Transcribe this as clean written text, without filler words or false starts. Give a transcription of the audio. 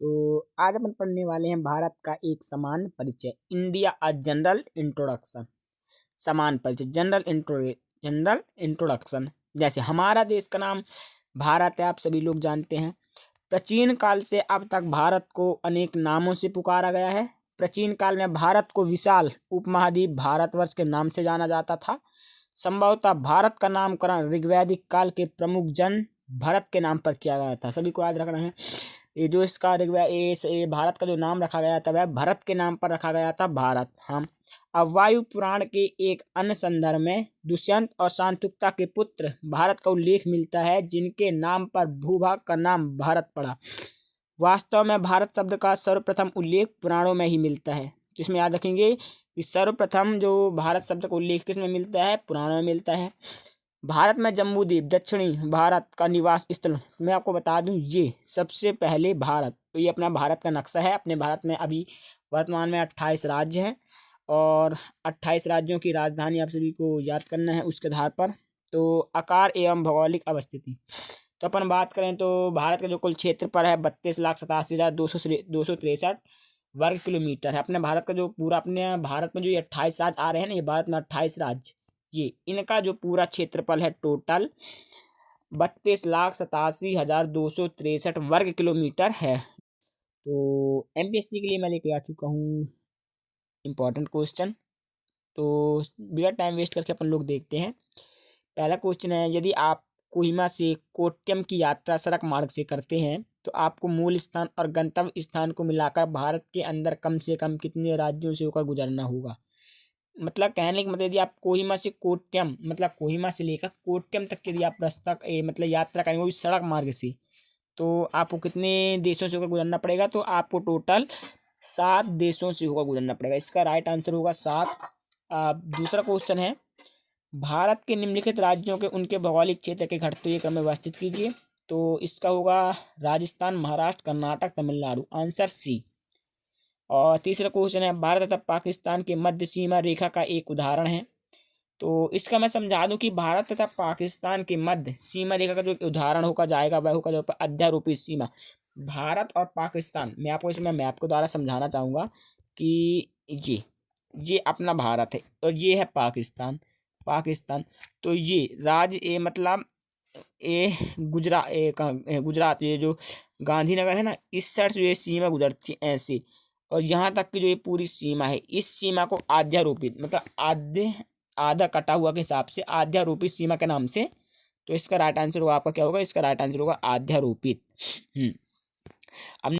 तो आज अपन पढ़ने वाले हैं भारत का एक समान परिचय, इंडिया अ जनरल इंट्रोडक्शन। समान परिचय, जनरल इंट्रोडक्शन। जैसे हमारा देश का नाम भारत है, आप सभी लोग जानते हैं। प्राचीन काल से अब तक भारत को अनेक नामों से पुकारा गया है। प्राचीन काल में भारत को विशाल उपमहाद्वीप भारतवर्ष के नाम से जाना जाता था। संभवतः भारत का नामकरण ऋग्वैदिक काल के प्रमुख जन भरत के नाम पर किया गया था। सभी को याद रखना है, ये जो इसका भारत का जो नाम रखा गया था वह भरत के नाम पर रखा गया था, भारत। हाँ, अब वायु पुराण के एक अन्य संदर्भ में दुष्यंत और शांतनुका के पुत्र भारत का उल्लेख मिलता है, जिनके नाम पर भूभाग का नाम भारत पड़ा। वास्तव में भारत शब्द का सर्वप्रथम उल्लेख पुराणों में ही मिलता है। तो इसमें याद रखेंगे कि सर्वप्रथम जो भारत शब्द का उल्लेख किसमें मिलता है, पुराणों में मिलता है। भारत में जम्बूद्वीप दक्षिणी भारत का निवास स्थल, मैं आपको बता दूं, ये सबसे पहले भारत, तो ये अपना भारत का नक्शा है। अपने भारत में अभी वर्तमान में 28 राज्य हैं और 28 राज्यों की राजधानी आप सभी को याद करना है उसके आधार पर। तो आकार एवं भौगोलिक अवस्थिति, तो अपन बात करें तो भारत का जो कुल क्षेत्रफल है 32,87,263 वर्ग किलोमीटर है। अपने भारत का जो पूरा, अपने भारत में जो ये 28 राज्य आ रहे हैं ना, ये भारत में 28 राज्य, ये इनका जो पूरा क्षेत्रफल है टोटल 32,87,263 वर्ग किलोमीटर है। तो एमपीएससी के लिए मैं लेके आ चुका हूँ इम्पोर्टेंट क्वेश्चन। तो बिना टाइम वेस्ट करके अपन लोग देखते हैं। पहला क्वेश्चन है, यदि आप कोहिमा से कोट्यम की यात्रा सड़क मार्ग से करते हैं तो आपको मूल स्थान और गंतव्य स्थान को मिलाकर भारत के अंदर कम से कम कितने राज्यों से होकर गुजरना होगा। मतलब कहने की मतलब, यदि आप कोहिमा से कोट्यम, मतलब कोहिमा से लेकर कोट्यम तक यदि आप रास्ता मतलब यात्रा करेंगे वो भी सड़क मार्ग से, तो आपको कितने देशों से होकर गुजरना पड़ेगा। तो आपको टोटल 7 देशों से होकर गुजरना पड़ेगा। इसका राइट आंसर होगा 7। दूसरा क्वेश्चन है, भारत के निम्नलिखित राज्यों के उनके भौगोलिक क्षेत्र के घटते क्रम में व्यवस्थित कीजिए। तो इसका होगा राजस्थान, महाराष्ट्र, कर्नाटक, तमिलनाडु, आंसर सी। और तीसरा क्वेश्चन है, भारत तथा पाकिस्तान के मध्य सीमा रेखा का एक उदाहरण है। तो इसका मैं समझा दूं कि भारत तथा पाकिस्तान के मध्य सीमा रेखा का जो उदाहरण होगा जाएगा वह होगा जो अध्यारोपित सीमा। भारत और पाकिस्तान, मैं आपको इसमें मैप के द्वारा समझाना चाहूँगा कि ये अपना भारत है और ये है पाकिस्तान। तो ये राज्य मतलब गुजरात, ये जो गांधीनगर है ना, इस साइड से ये सीमा गुजरती है ऐसे, और यहाँ तक की जो ये पूरी सीमा है, इस सीमा को आध्यारोपित, मतलब आधा कटा हुआ के हिसाब से आध्यारोपित सीमा के नाम से। तो इसका राइट आंसर होगा आपका क्या होगा, इसका राइट आंसर होगा आध्यारोपित। अब